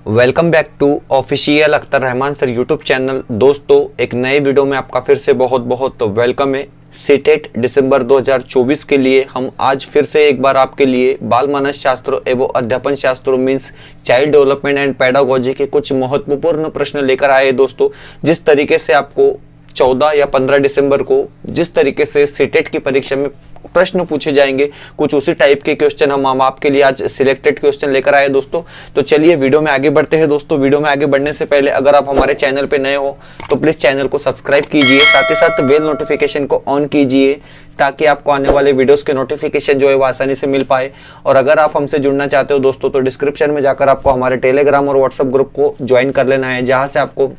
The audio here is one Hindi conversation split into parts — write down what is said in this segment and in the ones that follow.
Welcome back to official Akhtar Rahman sir YouTube channel. दोस्तों, एक नए वीडियो में आपका फिर से बहुत बहुत वेलकम है। सीटेट दिसंबर 2024 के लिए हम आज फिर से एक बार आपके लिए बाल मानस शास्त्र एवं अध्यापन शास्त्रों means child development and pedagogy के कुछ महत्वपूर्ण प्रश्न लेकर आए हैं। दोस्तों, जिस तरीके से आपको 14 या 15 दिसंबर को जिस तरीके से सीटेट की परीक्षा में प्रश्न पूछे जाएंगे, कुछ उसी टाइप के क्वेश्चन हम आपके लिए आज सिलेक्टेड क्वेश्चन लेकर आए दोस्तों। तो चलिए वीडियो में आगे बढ़ते हैं। दोस्तों, वीडियो में आगे बढ़ने से पहले अगर आप हमारे चैनल पे नए हो तो प्लीज चैनल को सब्सक्राइब कीजिए, साथ ही साथ बेल नोटिफिकेशन को ऑन कीजिए ताकि आपको आने वाले वीडियोस के नोटिफिकेशन जो है वो आसानी से मिल पाए। और अगर आप हमसे जुड़ना चाहते हो दोस्तों तो डिस्क्रिप्शन में जाकर आपको हमारे टेलीग्राम और व्हाट्सएप ग्रुप को ज्वाइन कर लेना है, जहाँ से आपको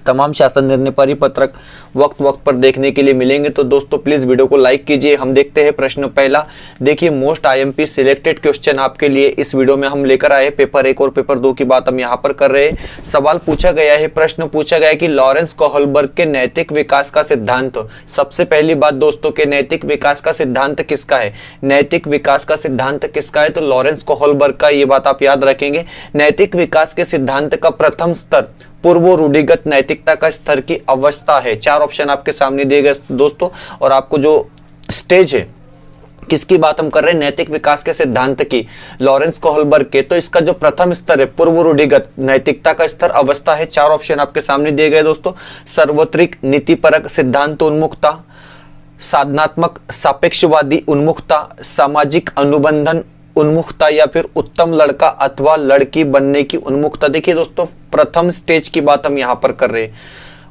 तमाम शासन निर्णय परिपत्रक वक्त पर देखने के लिए मिलेंगे। तो दोस्तों प्लीज वीडियो को लाइक कीजिए। हम देखते हैं प्रश्न पहला। देखिए, मोस्ट आईएमपी सिलेक्टेड क्वेश्चन आपके लिए इस वीडियो में हम लेकर आए। पेपर 1 और पेपर 2 की बात हम यहाँ पर कर रहे हैं। सवाल पूछा गया है, प्रश्न पूछा गया है कि लॉरेंस कोहलबर्ग के नैतिक विकास का सिद्धांत। सबसे पहली बात दोस्तों के नैतिक विकास का सिद्धांत किसका है? नैतिक विकास का सिद्धांत किसका है? तो लॉरेंस कोहलबर्ग का। ये बात आप याद रखेंगे। नैतिक विकास के सिद्धांत का प्रथम स्तर पूर्व रूढ़िगत नैतिकता का स्तर की अवस्था है। 4 ऑप्शन आपके सामने दिए गए दोस्तों। और आपको जो स्टेज है, किसकी बात हम कर रहे हैं? नैतिक विकास के सिद्धांत की, लॉरेंस कोहलबर्ग के। तो इसका जो प्रथम स्तर है पूर्व रूढ़िगत नैतिकता का स्तर अवस्था है। 4 ऑप्शन आपके सामने दिए गए दोस्तों। सार्वत्रिक नीतिपरक सिद्धांत उन्मुखता, साधनात्मक सापेक्षवादी उन्मुखता, सामाजिक अनुबंधन उन्मुखता या फिर उत्तम लड़का अथवा लड़की बनने की उन्मुखता। देखिए दोस्तों, प्रथम स्टेज की बात हम यहां पर कर रहे हैं।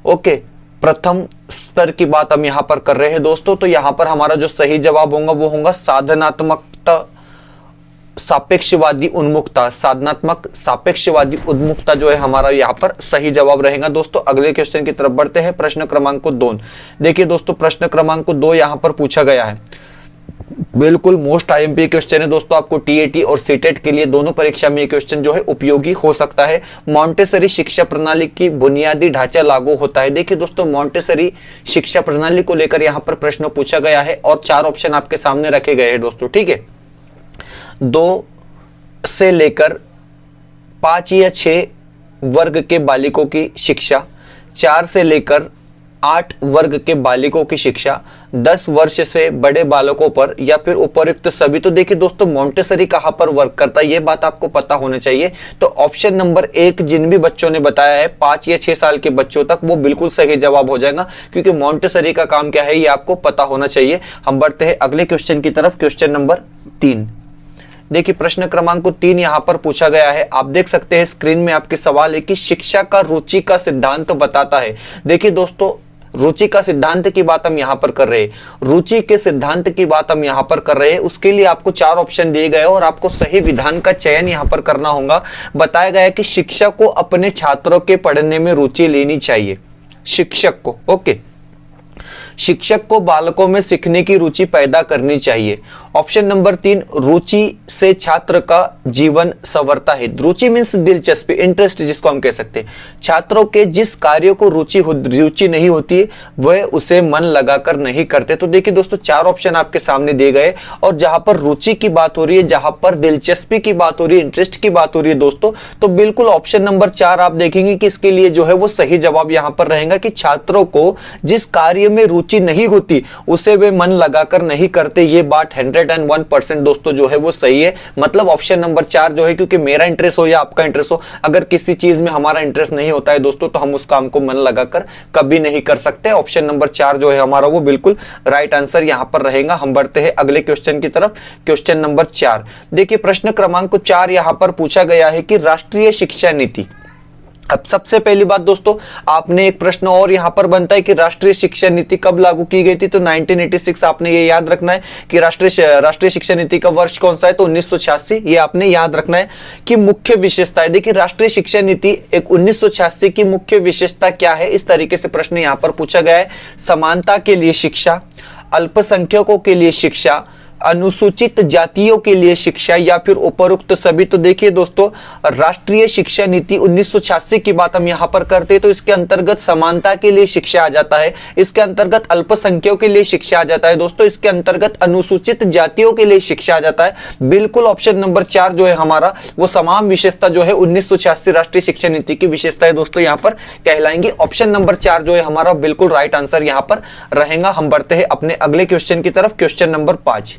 ओके, प्रथम स्तर की बात हम यहां पर कर रहे हैं दोस्तों। तो यहां पर हमारा जो सही जवाब होगा वो होगा साधनात्मकता सापेक्षवादी उन्मुखता। साधनात्मक सापेक्षवादी उन्मुखता जो है हमारा यहाँ पर सही जवाब रहेगा दोस्तों। अगले क्वेश्चन की तरफ बढ़ते हैं। प्रश्न क्रमांक 2। देखिए दोस्तों, प्रश्न क्रमांक 2 यहाँ पर पूछा गया है। बिल्कुल मोस्ट आईएमपी क्वेश्चन है दोस्तों। आपको टीएटी और सीटेट के लिए दोनों परीक्षा में ये क्वेश्चन जो है उपयोगी हो सकता है। मॉन्टेसरी शिक्षा प्रणाली की बुनियादी ढांचा लागू होता है। देखिए दोस्तों, मॉन्टेसरी शिक्षा प्रणाली को लेकर यहाँ पर प्रश्न पूछा गया है और 4 ऑप्शन आपके सामने रखे गए हैं दोस्तों। ठीक है, 2 से लेकर 5 या 6 वर्ग के बालिकों की शिक्षा, 4 से लेकर 8 वर्ग के बालिकों की शिक्षा, 10 वर्ष से बड़े बालकों पर या फिर उपयुक्त सभी। तो देखिए दोस्तों, मॉन्टेसरी कहां पर वर्क करता है ये बात आपको पता होना चाहिए। तो ऑप्शन नंबर 1 जिन भी बच्चों ने बताया है 5 या 6 साल के बच्चों तक, वो बिल्कुल सही जवाब हो जाएगा, क्योंकि मॉन्टेसरी का काम क्या है ये आपको पता होना चाहिए। हम बढ़ते हैं अगले क्वेश्चन की तरफ। Question number 3। देखिए, प्रश्न क्रमांक 3 यहां पर पूछा गया है। आप देख सकते हैं स्क्रीन में आपके सवाल है कि शिक्षा का रुचि का सिद्धांत बताता है। देखिए दोस्तों, रुचि का सिद्धांत की बात हम यहां पर कर रहे हैं। रुचि के सिद्धांत की बात हम यहां पर कर रहे हैं। उसके लिए आपको 4 ऑप्शन दिए गए और आपको सही विधान का चयन यहां पर करना होगा। बताया गया है कि शिक्षक को अपने छात्रों के पढ़ने में रुचि लेनी चाहिए। शिक्षक को, ओके, शिक्षक को बालकों में सीखने की रुचि पैदा करनी चाहिए। ऑप्शन नंबर 3, रुचि से छात्र का जीवन संवरता है। रुचि मीन्स दिलचस्पी, इंटरेस्ट जिसको हम कह सकते हैं। छात्रों के जिस कार्य को रुचि नहीं होती है वह उसे मन लगाकर नहीं करते। तो देखिए दोस्तों, 4 ऑप्शन आपके सामने दिए गए और जहां पर रुचि की बात हो रही है, जहां पर दिलचस्पी की बात हो रही है, इंटरेस्ट की बात हो रही है दोस्तों, तो बिल्कुल ऑप्शन नंबर 4 आप देखेंगे कि इसके लिए जो है वो सही जवाब यहां पर रहेगा कि छात्रों को जिस कार्य में रुचि नहीं होती उसे वे मन लगाकर नहीं करते। ये बात 101% दोस्तों जो है वो सही है। मतलब ऑप्शन नंबर 4 जो है, क्योंकि मेरा इंटरेस्ट हो या आपका इंटरेस्ट हो, अगर किसी चीज में हमारा इंटरेस्ट नहीं होता है दोस्तों तो हम उस काम को मन लगाकर कभी नहीं कर सकते। ऑप्शन नंबर 4 जो है हमारा वो बिल्कुल राइट आंसर यहां पर रहेगा। हम बढ़ते हैं अगले क्वेश्चन की तरफ। Question number 4। देखिए, प्रश्न क्रमांक 4 यहां पर पूछा गया है कि राष्ट्रीय शिक्षा नीति। अब सबसे पहली बात दोस्तों, आपने एक प्रश्न और यहां पर बनता है कि राष्ट्रीय शिक्षा नीति कब लागू की गई थी। तो 1986 आपने ये याद रखना है कि राष्ट्रीय शिक्षा नीति का वर्ष कौन सा है। तो 1986 ये आपने याद रखना है कि मुख्य विशेषता है। देखिए, राष्ट्रीय शिक्षा नीति एक 1986 की मुख्य विशेषता क्या है, इस तरीके से प्रश्न यहां पर पूछा गया है। समानता के लिए शिक्षा, अल्पसंख्यकों के लिए शिक्षा, अनुसूचित जातियों के लिए शिक्षा या फिर उपरोक्त सभी। तो देखिए दोस्तों, राष्ट्रीय शिक्षा नीति 1986 की बात हम यहाँ पर करते हैं तो इसके अंतर्गत समानता के लिए शिक्षा आ जाता है, इसके अंतर्गत अल्पसंख्यकों के लिए शिक्षा आ जाता है दोस्तों, इसके अंतर्गत अनुसूचित जातियों के लिए शिक्षा आ जाता है। बिल्कुल ऑप्शन नंबर 4 जो है हमारा वो समान विशेषता जो है 1986 राष्ट्रीय शिक्षा नीति की विशेषता है दोस्तों यहाँ पर कहलाएंगी। ऑप्शन नंबर 4 जो है हमारा बिल्कुल राइट आंसर यहाँ पर रहेगा। हम बढ़ते हैं अपने अगले क्वेश्चन की तरफ, क्वेश्चन नंबर 5।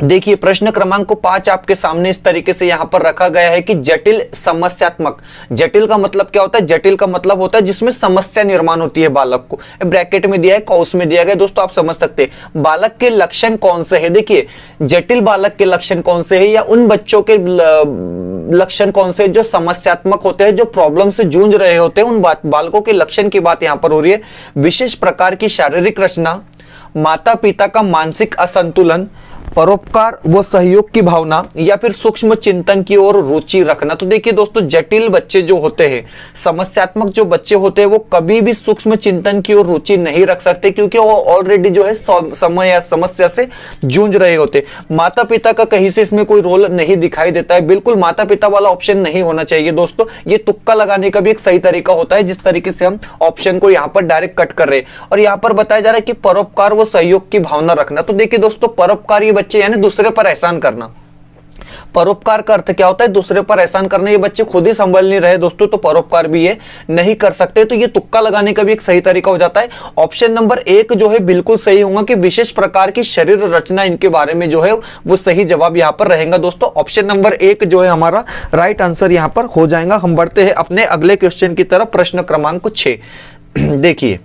देखिए प्रश्न क्रमांक 5 आपके सामने इस तरीके से यहां पर रखा गया है कि जटिल समस्यात्मक। जटिल का मतलब क्या होता है? जटिल का मतलब होता है जिसमें समस्या निर्माण होती है बालक को। ब्रैकेट में दिया है, कौस में दिया गया दोस्तों, आप समझ सकते हैं। बालक के लक्षण कौन से है? देखिए जटिल बालक के लक्षण कौन से है या उन बच्चों के लक्षण कौन से जो समस्यात्मक होते हैं, जो प्रॉब्लम से जूझ रहे होते हैं, उन बालकों के लक्षण की बात यहां पर हो रही है। विशेष प्रकार की शारीरिक रचना, माता पिता का मानसिक असंतुलन, परोपकार व सहयोग की भावना या फिर सूक्ष्म चिंतन की ओर रुचि रखना। तो देखिए दोस्तों, जटिल बच्चे जो होते हैं, समस्यात्मक जो बच्चे होते हैं, वो कभी भी सूक्ष्म चिंतन की ओर रुचि नहीं रख सकते क्योंकि वो ऑलरेडी जो है समय या समस्या से जूझ रहे होते। माता पिता का कहीं से इसमें कोई रोल नहीं दिखाई देता है। बिल्कुल माता पिता वाला ऑप्शन नहीं होना चाहिए दोस्तों। ये तुक्का लगाने का भी एक सही तरीका होता है, जिस तरीके से हम ऑप्शन को यहाँ पर डायरेक्ट कट कर रहे हैं। और यहाँ पर बताया जा रहा है कि परोपकार व सहयोग की भावना रखना। तो देखिए दोस्तों, परोपकार बच्चे यानी दूसरे पर एहसान करना। परोपकार का अर्थ क्या होता है? दूसरे पर एहसान करना। ये बच्चे खुद ही संभल नहीं रहे दोस्तों, तो परोपकार भी ये नहीं कर सकते। तो ये तुक्का लगाने का भी एक सही तरीका हो जाता है। ऑप्शन नंबर 1 जो है बिल्कुल सही होगा कि विशेष प्रकार की शरीर रचना, इनके बारे में जो है वो सही जवाब यहां पर रहेगा दोस्तों। ऑप्शन नंबर 1 जो है हमारा राइट आंसर यहां पर हो जाएगा। हम बढ़ते हैं अपने अगले क्वेश्चन की तरफ, प्रश्न क्रमांक 6। देखिए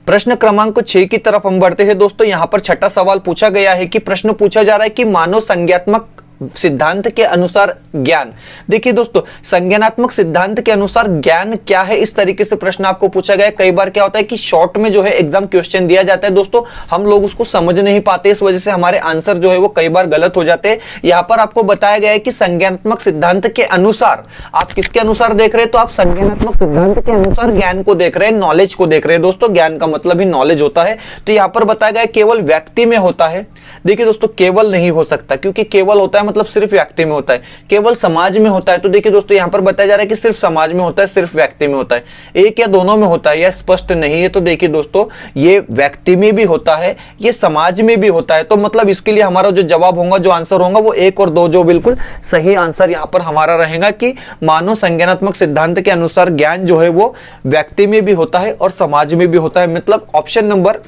प्रश्न क्रमांक 6 की तरफ हम बढ़ते हैं दोस्तों। यहां पर छठा सवाल पूछा गया है कि प्रश्न पूछा जा रहा है कि मानव संज्ञानात्मक सिद्धांत के अनुसार ज्ञान। देखिए दोस्तों, संज्ञानात्मक सिद्धांत के अनुसार ज्ञान क्या है, इस तरीके से प्रश्न आपको पूछा गया है। कई बार क्या होता है कि शॉर्ट में जो है एग्जाम क्वेश्चन दिया जाता है दोस्तों, हम लोग उसको समझ नहीं पाते, इस वजह से हमारे आंसर जो है वो कई बार गलत हो जाते हैं। यहां पर आपको बताया गया है कि संज्ञानात्मक सिद्धांत के अनुसार, आप किसके अनुसार देख रहे हैं? तो आप संज्ञानात्मक सिद्धांत के अनुसार ज्ञान को देख रहे हैं, नॉलेज को देख रहे हैं दोस्तों। ज्ञान का मतलब ही नॉलेज होता है। तो यहां पर बताया गया है केवल व्यक्ति में होता है। देखिए दोस्तों, केवल नहीं हो सकता, क्योंकि केवल होता है मतलब सिर्फ व्यक्ति में होता है। केवल समाज में होता है, तो देखिए दोस्तों यहां पर बताया जा रहा है कि सिर्फ समाज में होता है, सिर्फ व्यक्ति में होता है। एक या दोनों में होता है, यह स्पष्ट नहीं है। तो देखिए दोस्तों, ये व्यक्ति में भी होता है, ये समाज में भी होता है। तो मतलब इसके लिए हमारा जो जवाब होगा, जो आंसर होगा, वो 1 और 2 जो बिल्कुल सही आंसर यहां पर हमारा रहेगा कि मानव संज्ञानात्मक सिद्धांत के अनुसार ज्ञान जो है वो व्यक्ति में भी होता है और समाज में भी होता है। मतलब ऑप्शन नंबर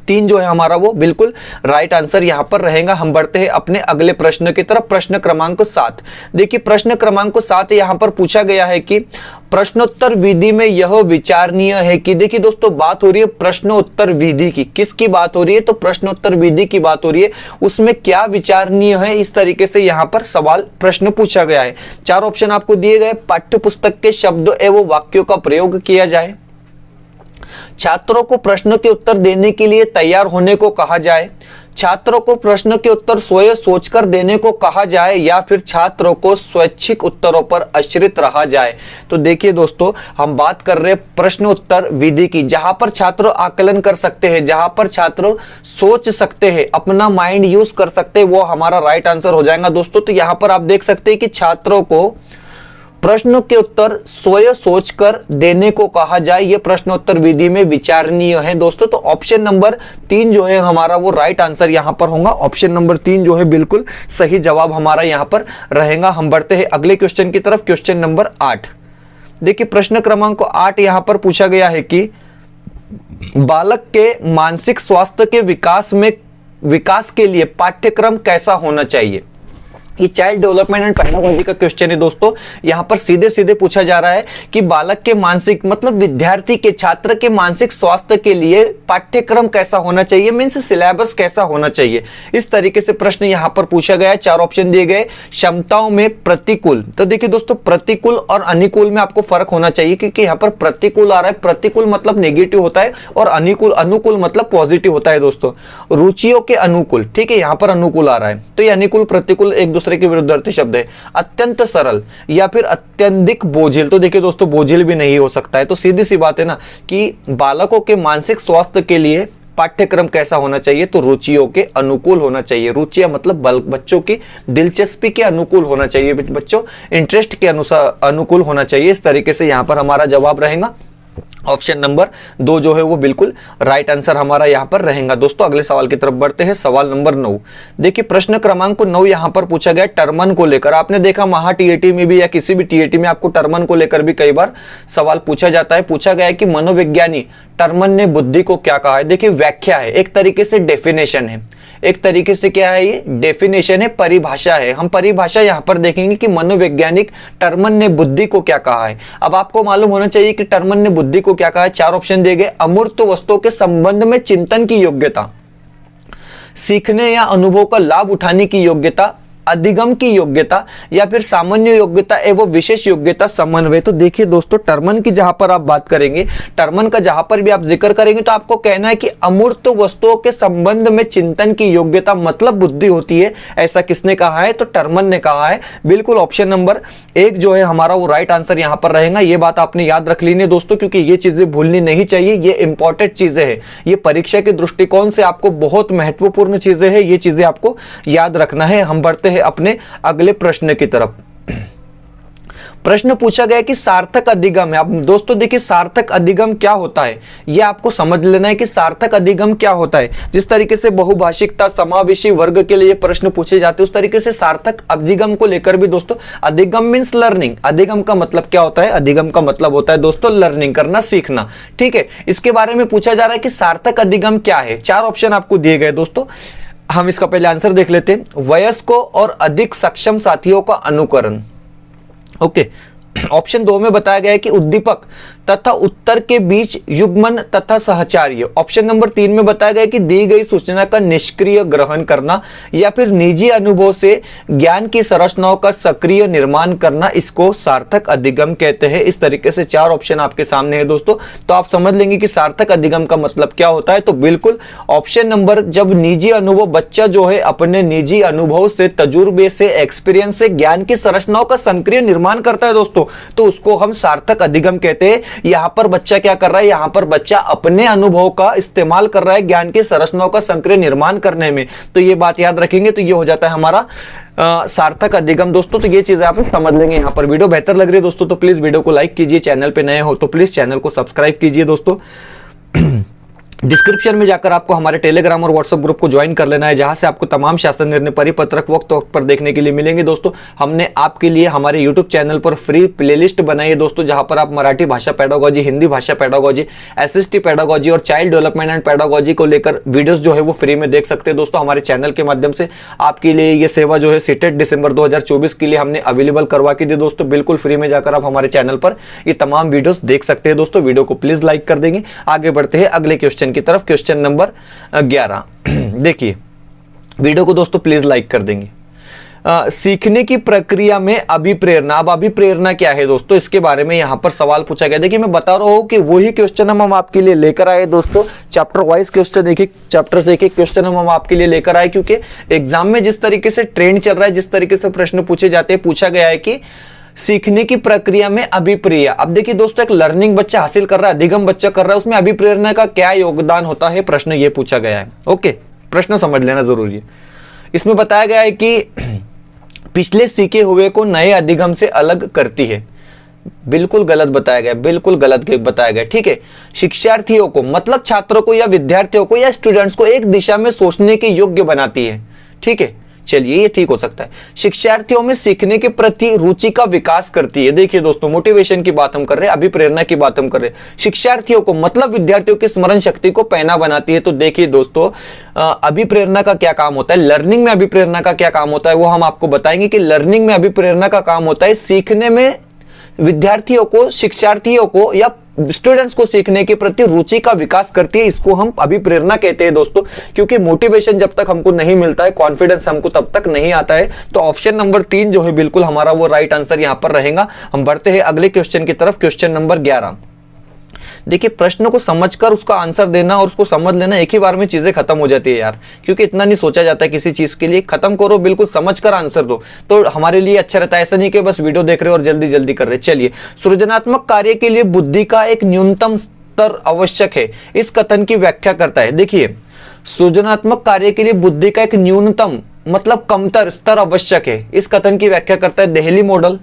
3 जो है हमारा वो बिल्कुल राइट आंसर यहां पर रहेगा। हम बढ़ते हैं अपने अगले प्रश्न की तरफ, प्रश्न क्रमांक 7। देखिए प्रश्न क्रमांक 7 यहां पर पूछा गया है कि प्रश्नोत्तर विधि में यह विचारणीय है कि। देखिए दोस्तों, बात हो रही है प्रश्नोत्तर विधि की। किसकी बात हो रही है? तो प्रश्नोत्तर विधि की बात हो रही है। उसमें क्या विचारणीय है, इस तरीके से यहां पर सवाल प्रश्न पूछा गया है। 4 ऑप्शन आपको दिए गए। पाठ्य पुस्तक के शब्द एवं वाक्यों का प्रयोग किया जाए, छात्रों को प्रश्न के उत्तर देने के लिए तैयार होने को कहा जाए, छात्रों को प्रश्न के उत्तर स्वयं सोचकर देने को कहा जाए, या फिर छात्रों को स्वैच्छिक उत्तरों पर आश्रित रहा जाए। तो देखिए दोस्तों, हम बात कर रहे हैं प्रश्न उत्तर विधि की, जहां पर छात्र आकलन कर सकते हैं, जहां पर छात्र सोच सकते हैं, अपना माइंड यूज कर सकते हैं, वो हमारा राइट आंसर हो जाएगा दोस्तों। तो यहां पर आप देख सकते हैं कि छात्रों को प्रश्न के उत्तर स्वयं सोचकर देने को कहा जाए, यह प्रश्नोत्तर विधि में विचारणीय है दोस्तों। तो ऑप्शन नंबर 3 जो है हमारा वो राइट आंसर यहां पर होगा। ऑप्शन नंबर 3 जो है बिल्कुल सही जवाब हमारा यहां पर रहेगा। हम बढ़ते हैं अगले क्वेश्चन की तरफ, क्वेश्चन नंबर 8। देखिए प्रश्न क्रमांक 8 यहां पर पूछा गया है कि बालक के मानसिक स्वास्थ्य के विकास के लिए पाठ्यक्रम कैसा होना चाहिए। ये चाइल्ड डेवलपमेंट एंड पेडागोजी का क्वेश्चन है दोस्तों। यहां पर सीधे सीधे पूछा जा रहा है कि बालक के मानसिक मतलब विद्यार्थी के, छात्र के मानसिक स्वास्थ्य के लिए पाठ्यक्रम कैसा होना चाहिए, मींस सिलेबस कैसा होना चाहिए, इस तरीके से प्रश्न यहां पर पूछा गया है। 4 ऑप्शन दिए गए। क्षमताओं में प्रतिकूल। तो देखिए दोस्तों, प्रतिकूल और अनुकूल में आपको फर्क होना चाहिए, क्योंकि यहां पर प्रतिकूल आ रहा है। प्रतिकूल मतलब नेगेटिव होता है और अनुकूल मतलब पॉजिटिव होता है दोस्तों। रुचियों के अनुकूल, ठीक है, यहां पर अनुकूल आ रहा है। तो ये अनुकूल प्रतिकूल एक दूसरे के विरुद्धार्थी शब्द है। अत्यंत सरल या फिर अत्यधिक बोझिल। तो देखिए दोस्तों, बोझिल भी नहीं हो सकता है। तो सीधी सी बात है ना कि बालकों के मानसिक स्वास्थ्य के लिए पाठ्यक्रम कैसा होना चाहिए, तो रुचियों के अनुकूल होना चाहिए। रुचियां मतलब बच्चों की दिलचस्पी के अनुकूल होना चाहिए, बच्चों इंटरेस्ट के अनुसार अनुकूल होना चाहिए। इस तरीके से यहां पर हमारा जवाब रहेगा ऑप्शन नंबर 2 जो है वो बिल्कुल राइट आंसर हमारा यहां पर रहेगा। दोस्तों अगले सवाल की तरफ बढ़ते हैं, सवाल नंबर 9। देखिए प्रश्न क्रमांक 9 यहां पर पूछा गया टर्मन को लेकर। आपने देखा महा टीएटी में भी या किसी भी टीएटी में आपको टर्मन को लेकर भी कई बार सवाल पूछा जाता है। पूछा गया है कि मनोविज्ञानी टर्मन ने बुद्धि को क्या कहा है। देखिए व्याख्या है, एक तरीके से डेफिनेशन है, एक तरीके से क्या है, ये डेफिनेशन है, परिभाषा है। हम परिभाषा यहां पर देखेंगे कि मनोवैज्ञानिक टर्मन ने बुद्धि को क्या कहा है। अब आपको मालूम होना चाहिए कि टर्मन ने बुद्धि को क्या कहा है। 4 ऑप्शन दिए गए, अमूर्त वस्तुओं के संबंध में चिंतन की योग्यता, सीखने या अनुभव का लाभ उठाने की योग्यता, अधिगम की योग्यता, या फिर सामान्य योग्यता एवं विशेष योग्यता समन्वय। तो देखिए दोस्तों टर्मन की जहां पर आप बात करेंगे, टर्मन का जहां पर भी आप जिक्र करेंगे तो आपको कहना है कि अमूर्त वस्तुओं के संबंध में चिंतन की योग्यता मतलब बुद्धि होती है। ऐसा किसने कहा है, तो टर्मन ने कहा है। बिल्कुल ऑप्शन नंबर 1 जो है हमारा वो राइट आंसर यहां पर रहेगा। ये बात आपने याद रख ली दोस्तों, क्योंकि ये चीजें भूलनी नहीं चाहिए, ये इंपॉर्टेंट चीजें हैं, ये परीक्षा के दृष्टिकोण से आपको बहुत महत्वपूर्ण चीजें हैं, ये चीजें आपको याद रखना है। हम बढ़ते हैं अपने अगले प्रश्न की तरफ। प्रश्न पूछा गया कि सार्थक अधिगम है। अब दोस्तों देखिए सार्थक अधिगम क्या होता है, यह आपको समझ लेना है कि सार्थक अधिगम क्या होता है। जिस तरीके से बहुभाषिकता समावेशी वर्ग के लिए प्रश्न पूछे जाते हैं, उस तरीके से सार्थक अधिगम को लेकर भी दोस्तों, अधिगम मींस लर्निंग। अधिगम का मतलब क्या होता है, अधिगम का मतलब होता है दोस्तों लर्निंग करना, सीखना। ठीक है, इसके बारे में पूछा जा रहा है कि सार्थक अधिगम क्या है। 4 ऑप्शन आपको दिए गए दोस्तों, हम इसका पहले आंसर देख लेते हैं। वयस्कों और अधिक सक्षम साथियों का अनुकरण। ओके, ऑप्शन 2 में बताया गया है कि उद्दीपक तथा उत्तर के बीच युग्मन तथा सहचार्य। ऑप्शन नंबर 3 में बताया गया कि दी गई सूचना का निष्क्रिय ग्रहण करना, या फिर निजी अनुभव से ज्ञान की संरचनाओं का सक्रिय निर्माण करना, इसको सार्थक अधिगम कहते हैं। इस तरीके से 4 ऑप्शन आपके सामने है दोस्तों। तो आप समझ लेंगे कि सार्थक अधिगम का मतलब क्या होता है। तो बिल्कुल ऑप्शन नंबर, जब निजी अनुभव, बच्चा जो है अपने निजी अनुभव से, तजुर्बे से, एक्सपीरियंस से ज्ञान की संरचनाओं का सक्रिय निर्माण करता है दोस्तों, तो उसको हम सार्थक अधिगम कहते हैं। यहां पर बच्चा क्या कर रहा है, यहां पर बच्चा अपने अनुभव का इस्तेमाल कर रहा है ज्ञान की संरचनाओं का सक्रिय निर्माण करने में। तो ये बात याद रखेंगे, तो ये हो जाता है हमारा सार्थक अधिगम दोस्तों। तो ये चीजें आप समझ लेंगे यहां पर। वीडियो बेहतर लग रही है दोस्तों तो प्लीज वीडियो को लाइक कीजिए, चैनल पे नए हो तो प्लीज चैनल को सब्सक्राइब कीजिए दोस्तों। डिस्क्रिप्शन में जाकर आपको हमारे टेलीग्राम और व्हाट्सएप ग्रुप को ज्वाइन कर लेना है, जहां से आपको तमाम शासन निर्णय परिपत्रक वक्त वक्त पर देखने के लिए मिलेंगे दोस्तों। हमने आपके लिए हमारे यूट्यूब चैनल पर फ्री प्लेलिस्ट बनाई है दोस्तों, जहां पर आप मराठी भाषा पेडागोजी, हिंदी भाषा पेडागोजी, एसएसटी पेडागोजी और चाइल्ड डेवलपमेंट एंड पेडागोजी को लेकर वीडियोस जो है वो फ्री में देख सकते हैं दोस्तों। हमारे चैनल के माध्यम से आपके लिए ये सेवा जो है सीटेट दिसंबर 2024 के लिए हमने अवेलेबल करवा के दी दोस्तों। बिल्कुल फ्री में जाकर आप हमारे चैनल पर ये तमाम वीडियोस देख सकते हैं दोस्तों। वीडियो को प्लीज लाइक कर देंगे। आगे बढ़ते हैं अगले क्वेश्चन की तरफ, क्वेश्चन नंबर 11। देखिए वीडियो को दोस्तों प्लीज लाइक कर देंगे। सीखने की प्रक्रिया में अभिप्रेरणा। अब अभिप्रेरणा क्या है दोस्तों, इसके बारे में यहां पर सवाल पूछा गया। देखिए मैं बता रहा हूं कि वही क्वेश्चन हम आपके लिए लेकर आए दोस्तों, चैप्टर वाइज क्वेश्चन, एक चैप्टर से एक क्वेश्चन हम आपके लिए लेकर आए, क्योंकि एग्जाम में जिस तरीके से ट्रेंड चल रहा है, जिस तरीके से प्रश्न पूछे जाते हैं, पूछा गया है कि सीखने की प्रक्रिया में अभिप्रेरणा। अब देखिए दोस्तों, एक लर्निंग बच्चा हासिल कर रहा है, अधिगम बच्चा कर रहा है, उसमें अभिप्रेरणा का क्या योगदान होता है, प्रश्न ये पूछा गया है। ओके, प्रश्न समझ लेना जरूरी है। इसमें बताया गया है कि पिछले सीखे हुए को नए अधिगम से अलग करती है। बिल्कुल गलत बताया गया, बिल्कुल गलत बताया गया। ठीक है, शिक्षार्थियों को मतलब छात्रों को या विद्यार्थियों को या स्टूडेंट्स को एक दिशा में सोचने के योग्य बनाती है। ठीक है, चलिए ये ठीक हो सकता है। शिक्षार्थियों में सीखने के प्रति रुचि का विकास करती है। देखिए दोस्तों, मोटिवेशन की बात हम कर रहे हैं, अभिप्रेरणा की बात हम कर रहे हैं। शिक्षार्थियों को मतलब विद्यार्थियों की स्मरण शक्ति को पैना बनाती है। तो देखिए दोस्तों, अभिप्रेरणा का क्या काम होता है, लर्निंग में अभिप्रेरणा का क्या काम होता है, वो हम आपको बताएंगे कि लर्निंग में अभिप्रेरणा का काम होता है सीखने में विद्यार्थियों को, शिक्षार्थियों को या स्टूडेंट्स को सीखने के प्रति रुचि का विकास करती है। इसको हम अभिप्रेरणा कहते हैं दोस्तों, क्योंकि मोटिवेशन जब तक हमको नहीं मिलता है, कॉन्फिडेंस हमको तब तक नहीं आता है। तो ऑप्शन नंबर 3 जो है बिल्कुल हमारा वो राइट आंसर यहां पर रहेगा। हम बढ़ते हैं अगले क्वेश्चन की तरफ, क्वेश्चन नंबर 11। देखिए प्रश्न को समझकर उसका आंसर देना और उसको समझ लेना, एक ही बार में चीजें खत्म हो जाती है यार, क्योंकि इतना नहीं सोचा जाता है किसी चीज के लिए। खत्म करो, बिल्कुल समझकर आंसर दो, तो हमारे लिए अच्छा रहता है। ऐसा नहीं कि बस वीडियो देख रहे हो और जल्दी जल्दी कर रहे। चलिए, सृजनात्मक कार्य के लिए बुद्धि का एक न्यूनतम स्तर आवश्यक है, इस कथन की व्याख्या करता है। देखिए, सृजनात्मक कार्य के लिए बुद्धि का एक न्यूनतम मतलब कमतर स्तर आवश्यक है, इस कथन की व्याख्या करता है देहली मॉडल,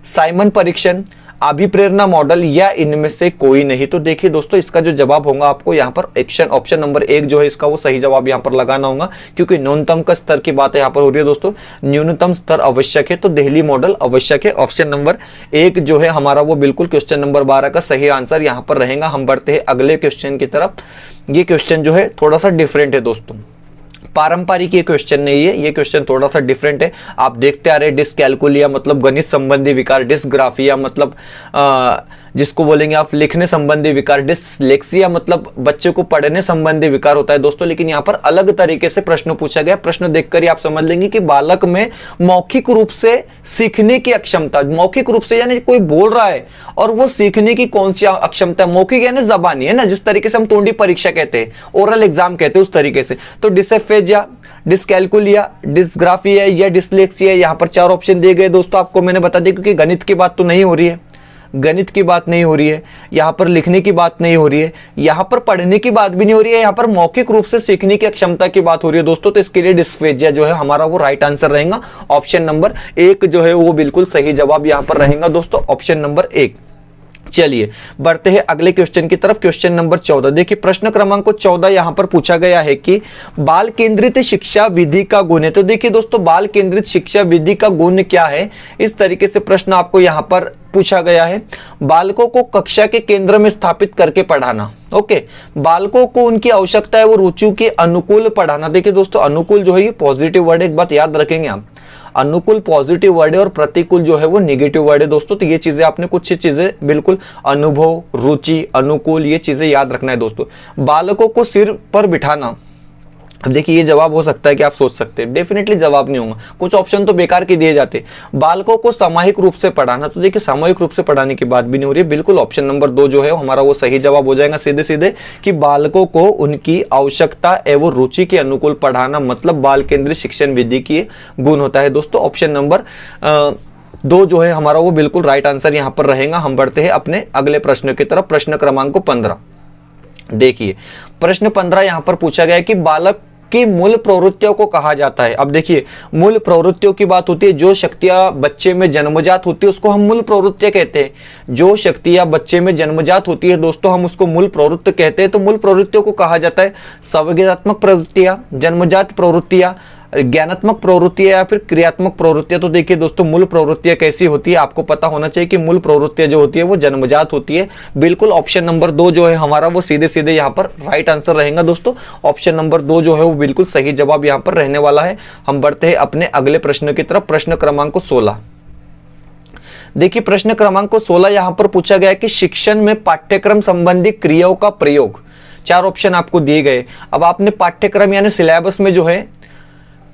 साइमन परीक्षण, अभिप्रेरणा मॉडल या इनमें से कोई नहीं। तो देखिए दोस्तों, इसका जो जवाब होगा आपको यहाँ पर ऑप्शन नंबर 1 जो है इसका वो सही जवाब यहाँ पर लगाना होगा, क्योंकि न्यूनतम का स्तर की बात यहाँ पर हो रही है दोस्तों। न्यूनतम स्तर आवश्यक है तो देहली मॉडल आवश्यक है। ऑप्शन नंबर 1 जो है हमारा वो बिल्कुल क्वेश्चन नंबर 12 का सही आंसर यहाँ पर रहेगा। हम बढ़ते हैं अगले क्वेश्चन की तरफ। ये क्वेश्चन जो है थोड़ा सा डिफरेंट है दोस्तों, पारंपरिक ये क्वेश्चन नहीं है, ये क्वेश्चन थोड़ा सा डिफरेंट है। आप देखते आ रहे डिसकैलकुलिया मतलब गणित संबंधी विकार, डिसग्राफिया मतलब जिसको बोलेंगे आप लिखने संबंधी विकार, डिसलेक्सिया मतलब बच्चे को पढ़ने संबंधी विकार होता है दोस्तों। लेकिन यहाँ पर अलग तरीके से प्रश्न पूछा गया। प्रश्न देखकर ही आप समझ लेंगे कि बालक में मौखिक रूप से सीखने की अक्षमता, मौखिक रूप से यानी कोई बोल रहा है और वो सीखने की कौन सी अक्षमता, मौखिक यानी जबानी है ना, जिस तरीके से हम तोंडी परीक्षा कहते हैं, ओरल एग्जाम कहते हैं, उस तरीके से। तो डिसफेजिया, डिसकैलकुलिया, डिसग्राफिया या डिसलेक्सिया, यहाँ पर 4 ऑप्शन दिए गए दोस्तों। आपको मैंने बता दिया, क्योंकि गणित की बात तो नहीं हो रही है, गणित की बात नहीं हो रही है, यहाँ पर लिखने की बात नहीं हो रही है, यहाँ पर पढ़ने की बात भी नहीं हो रही है, यहाँ पर मौखिक रूप से सीखने की क्षमता की बात हो रही है दोस्तों। तो इसके लिए डिस्फेजिया जो है हमारा वो राइट आंसर रहेगा। ऑप्शन नंबर 1 जो है वो बिल्कुल सही जवाब यहाँ पर रहेगा दोस्तों, ऑप्शन नंबर 1। चलिए बढ़ते हैं अगले क्वेश्चन की तरफ। क्वेश्चन नंबर 14 देखिए, प्रश्न क्रमांक 14 यहां पर पूछा गया है कि बाल केंद्रित शिक्षा विधि का गुण है। तो देखिए दोस्तों, बाल केंद्रित शिक्षा विधि का गुण क्या है, इस तरीके से प्रश्न आपको यहां पर पूछा गया है। बालकों को कक्षा के केंद्र में स्थापित करके पढ़ाना। ओके, बालकों को उनकी आवश्यकता है वो रुचि के अनुकूल पढ़ाना। देखिए दोस्तों, अनुकूल जो है ये पॉजिटिव वर्ड है, एक बात याद रखेंगे आप, अनुकूल पॉजिटिव वर्ड है और प्रतिकूल जो है वो नेगेटिव वर्ड है दोस्तों। तो ये चीजें आपने कुछ चीजें बिल्कुल अनुभव, रुचि, अनुकूल, ये चीजें याद रखना है दोस्तों। बालकों को सिर पर बिठाना, अब देखिए ये जवाब हो सकता है कि आप सोच सकते हैं, डेफिनेटली जवाब नहीं होगा, कुछ ऑप्शन तो बेकार के दिए जाते। बालकों को सामूहिक रूप से पढ़ाना, तो देखिए सामूहिक रूप से पढ़ाने की बात भी नहीं हो रही है, बिल्कुल ऑप्शन नंबर 2 जो है हमारा वो सही जवाब हो जाएगा सीधे सीधे, कि बालकों को उनकी आवश्यकता एवं रुचि के अनुकूल पढ़ाना, मतलब बाल केंद्रित शिक्षण विधि की गुण होता है दोस्तों। ऑप्शन नंबर 2 जो है हमारा वो बिल्कुल राइट आंसर यहाँ पर रहेगा। हम बढ़ते हैं अपने अगले प्रश्न की तरफ। प्रश्न क्रमांक 15 देखिए, प्रश्न 15 यहाँ पर पूछा गया है कि बालक की मूल प्रवृत्तियों को कहा जाता है। अब देखिए, मूल प्रवृत्तियों की बात होती है, जो शक्तियां बच्चे में जन्मजात होती है उसको हम मूल प्रवृत्तियां कहते हैं। जो शक्तियां बच्चे में जन्मजात होती है दोस्तों हम उसको मूल प्रवृत्ति कहते हैं। तो मूल प्रवृत्तियों को कहा जाता है संवेगात्मक प्रवृत्तियां, जन्मजात प्रवृत्तियां, ज्ञानात्मक प्रवृत्तियां या फिर क्रियात्मक प्रवृत्तियां। तो देखिए दोस्तों, मूल प्रवृत्तियां कैसी होती है आपको पता होना चाहिए कि मूल प्रवृत्तियां जो होती है वो जन्मजात होती है। बिल्कुल ऑप्शन नंबर 2 जो है हमारा वो सीधे सीधे यहाँ पर राइट आंसर रहेगा दोस्तों। ऑप्शन नंबर 2 जो है वो बिल्कुल सही जवाब यहाँ पर रहने वाला है। हम बढ़ते हैं अपने अगले प्रश्न की तरफ। प्रश्न क्रमांक 16 देखिए, प्रश्न क्रमांक 16 यहाँ पर पूछा गया है कि शिक्षण में पाठ्यक्रम संबंधी क्रियाओं का प्रयोग। 4 ऑप्शन आपको दिए गए। अब आपने पाठ्यक्रम यानी सिलेबस में जो है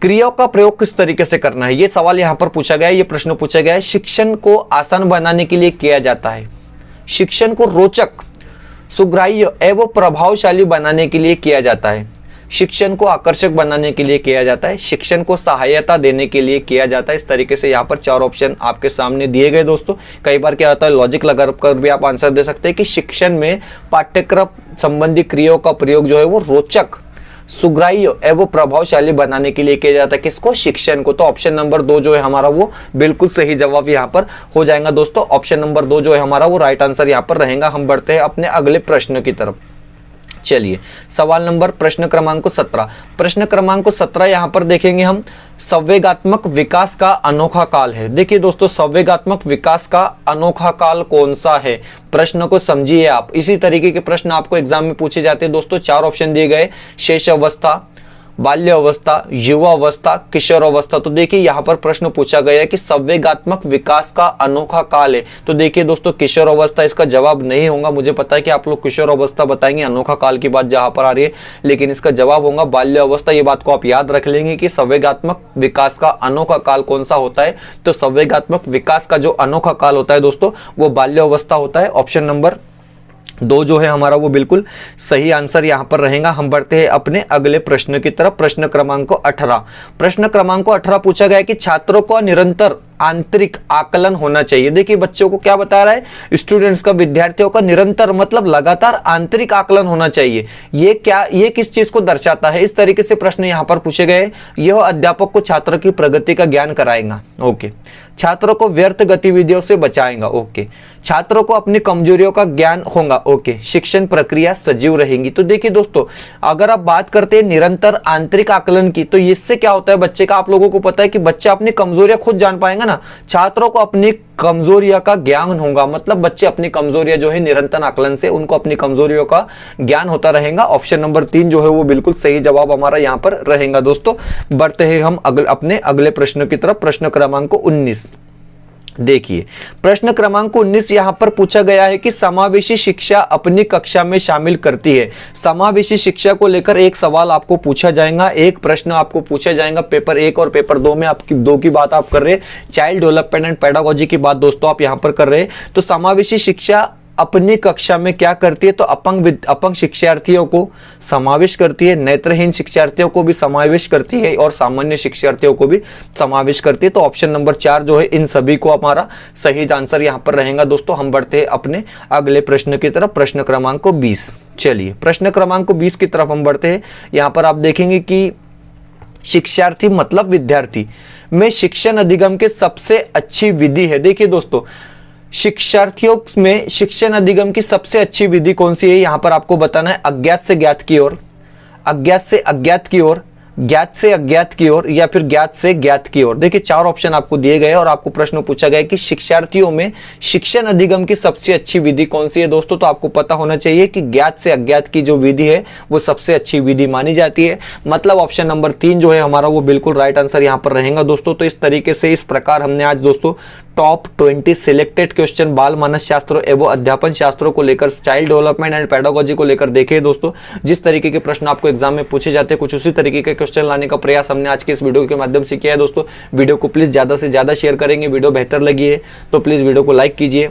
क्रियाओं का प्रयोग किस तरीके से करना है, ये सवाल यहां पर पूछा गया है, ये प्रश्न पूछा गया है। शिक्षण को आसान बनाने के लिए किया जाता है, शिक्षण को रोचक, सुग्राह्य एवं प्रभावशाली बनाने के लिए किया जाता है, शिक्षण को आकर्षक बनाने के लिए किया जाता है, शिक्षण को सहायता देने के लिए किया जाता है। इस तरीके से यहाँ पर 4 ऑप्शन आपके सामने दिए गए दोस्तों। कई बार क्या होता है, लॉजिक लगा कर भी आप आंसर दे सकते हैं कि शिक्षण में पाठ्यक्रम संबंधी क्रियाओं का प्रयोग जो है वो रोचक, सुग्राह्य एवं प्रभावशाली बनाने के लिए किया जाता है। किसको? शिक्षण को। तो ऑप्शन नंबर 2 जो है हमारा वो बिल्कुल सही जवाब यहाँ पर हो जाएगा दोस्तों। ऑप्शन नंबर 2 जो है हमारा वो राइट आंसर यहाँ पर रहेगा। हम बढ़ते हैं अपने अगले प्रश्न की तरफ। चलिए, सवाल नंबर प्रश्न क्रमांक 17। प्रश्न क्रमांक 17 यहाँ पर देखेंगे हम, संवेगात्मक विकास का अनोखा काल है। देखिए दोस्तों, संवेगात्मक विकास का अनोखा काल कौन सा है, प्रश्न को समझिए आप। इसी तरीके के प्रश्न आपको एग्जाम में पूछे जाते हैं दोस्तों। 4 ऑप्शन दिए गए, शेष अवस्था, बाल्य अवस्था, युवा अवस्था, किशोर अवस्था। तो देखिए यहाँ पर प्रश्न पूछा गया है कि संवेगात्मक विकास का अनोखा काल है। तो देखिए दोस्तों, किशोर अवस्था इसका जवाब नहीं होगा। मुझे पता है कि आप लोग किशोर अवस्था बताएंगे, अनोखा काल की बात जहां पर आ रही है, लेकिन इसका जवाब होगा बाल्य अवस्था। ये बात को आप याद रख लेंगे कि संवेगात्मक विकास का अनोखा काल कौन सा होता है। तो संवेगात्मक विकास का जो अनोखा काल होता है दोस्तों वो बाल्य अवस्था होता है। ऑप्शन नंबर 2 जो है हमारा वो बिल्कुल सही आंसर यहां पर रहेगा। हम बढ़ते हैं अपने अगले प्रश्न की तरफ। प्रश्न क्रमांक 18। प्रश्न क्रमांक 18 पूछा गया है कि छात्रों को निरंतर आंतरिक आकलन होना चाहिए। देखिए बच्चों को क्या बता रहा है, स्टूडेंट्स का, विद्यार्थियों का निरंतर मतलब लगातार आंतरिक आकलन होना चाहिए। ये किस चीज को दर्शाता है? इस तरीके से प्रश्न यहां पर पूछे गए। यह अध्यापक को छात्र की प्रगति का ज्ञान कराएगा। ओके। छात्रों को व्यर्थ गतिविधियों से बचाएगा। ओके। छात्रों को अपनी कमजोरियों का ज्ञान होगा। ओके। शिक्षण प्रक्रिया सजीव रहेगी। तो देखिए दोस्तों, अगर आप बात करते हैं निरंतर आंतरिक आकलन की, तो इससे क्या होता है बच्चे का, आप लोगों को पता है कि बच्चा अपनी कमजोरियां खुद जान पाएगा ना। छात्रों को अपनी कमजोरियों का ज्ञान होगा, मतलब बच्चे अपनी कमजोरियां जो है निरंतर आकलन से उनको अपनी कमजोरियों का ज्ञान होता रहेगा। ऑप्शन नंबर 3 जो है वो बिल्कुल सही जवाब हमारा यहां पर रहेगा। दोस्तों बढ़ते हैं हम अपने अगले प्रश्न की तरफ। प्रश्न क्रमांक 19 देखिए, प्रश्न क्रमांक 19 यहां पर पूछा गया है कि समावेशी शिक्षा अपनी कक्षा में शामिल करती है। समावेशी शिक्षा को लेकर एक सवाल आपको पूछा जाएगा, एक प्रश्न आपको पूछा जाएगा पेपर 1 और पेपर 2 में। आपकी 2 की बात आप कर रहे हैं, चाइल्ड डेवलपमेंट एंड पेडागोजी की बात दोस्तों आप यहां पर कर रहे हैं। तो समावेशी शिक्षा अपनी कक्षा में क्या करती है? तो अपंग शिक्षार्थियों को समावेश करती है, नेत्रहीन शिक्षार्थियों को भी समावेश करती है और सामान्य शिक्षार्थियों को भी समावेश करती है। तो ऑप्शन नंबर 4 जो है इन सभी को हमारा सही आंसर यहां पर रहेगा। दोस्तों हम बढ़ते हैं अपने अगले प्रश्न की तरफ, प्रश्न क्रमांक 20। चलिए प्रश्न क्रमांक 20 की तरफ हम बढ़ते हैं। यहां पर आप देखेंगे कि शिक्षार्थी मतलब विद्यार्थी में शिक्षण अधिगम के सबसे अच्छी विधि है। देखिए दोस्तों, शिक्षार्थियों में शिक्षण अधिगम की सबसे अच्छी विधि कौन सी है? यहां पर आपको बताना है अज्ञात से ज्ञात की ओर, अज्ञात से अज्ञात की ओर, ज्ञात से अज्ञात की ओर, या फिर ज्ञात से ज्ञात की ओर। देखिए 4 ऑप्शन आपको दिए गए और आपको प्रश्न पूछा गया कि शिक्षार्थियों में शिक्षण अधिगम की सबसे अच्छी विधि कौन सी है। दोस्तों तो आपको पता होना चाहिए कि ज्ञात से अज्ञात की जो विधि है वो सबसे अच्छी विधि मानी जाती है। मतलब ऑप्शन नंबर 3 जो है हमारा वो बिल्कुल राइट आंसर यहां पर रहेगा। दोस्तों तो इस तरीके से, इस प्रकार हमने आज दोस्तों टॉप 20 सिलेक्टेड क्वेश्चन बाल मानस शास्त्र एवं अध्यापन शास्त्रों को लेकर, चाइल्ड डेवलपमेंट एंड पेडागोजी को लेकर देखे। दोस्तों जिस तरीके के प्रश्न आपको एग्जाम में पूछे जाते हैं, कुछ उसी तरीके के क्वेश्चन लाने का प्रयास हमने आज के इस वीडियो के माध्यम से किया है। दोस्तों वीडियो को प्लीज ज्यादा से ज्यादा शेयर करेंगे, वीडियो बेहतर लगी है तो प्लीज वीडियो को लाइक कीजिए।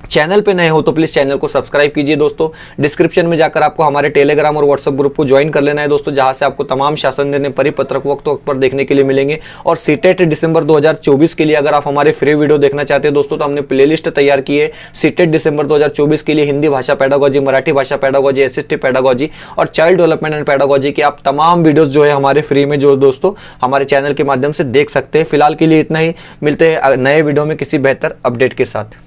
चैनल पे नए हो तो प्लीज चैनल को सब्सक्राइब कीजिए। दोस्तों डिस्क्रिप्शन में जाकर आपको हमारे टेलीग्राम और व्हाट्सएप ग्रुप को ज्वाइन कर लेना है दोस्तों, जहां से आपको तमाम शासन निर्णय परिपत्रक वक्त वक्त पर देखने के लिए मिलेंगे। और सीटेट दिसंबर 2024 के लिए अगर आप हमारे फ्री वीडियो देखना चाहते हैं दोस्तों, तो हमने प्लेलिस्ट तैयार की है सीटेट दिसंबर 2024 के लिए। हिंदी भाषा पेडागोजी, मराठी भाषा पेडागोजी, एसएसटी पेडागोजी और चाइल्ड डेवलपमेंट एंड पेडागोजी की आप तमाम वीडियोस जो है हमारे फ्री में जो दोस्तों हमारे चैनल के माध्यम से देख सकते हैं। फिलहाल के लिए इतना ही, मिलते हैं नए वीडियो में किसी बेहतर अपडेट के साथ।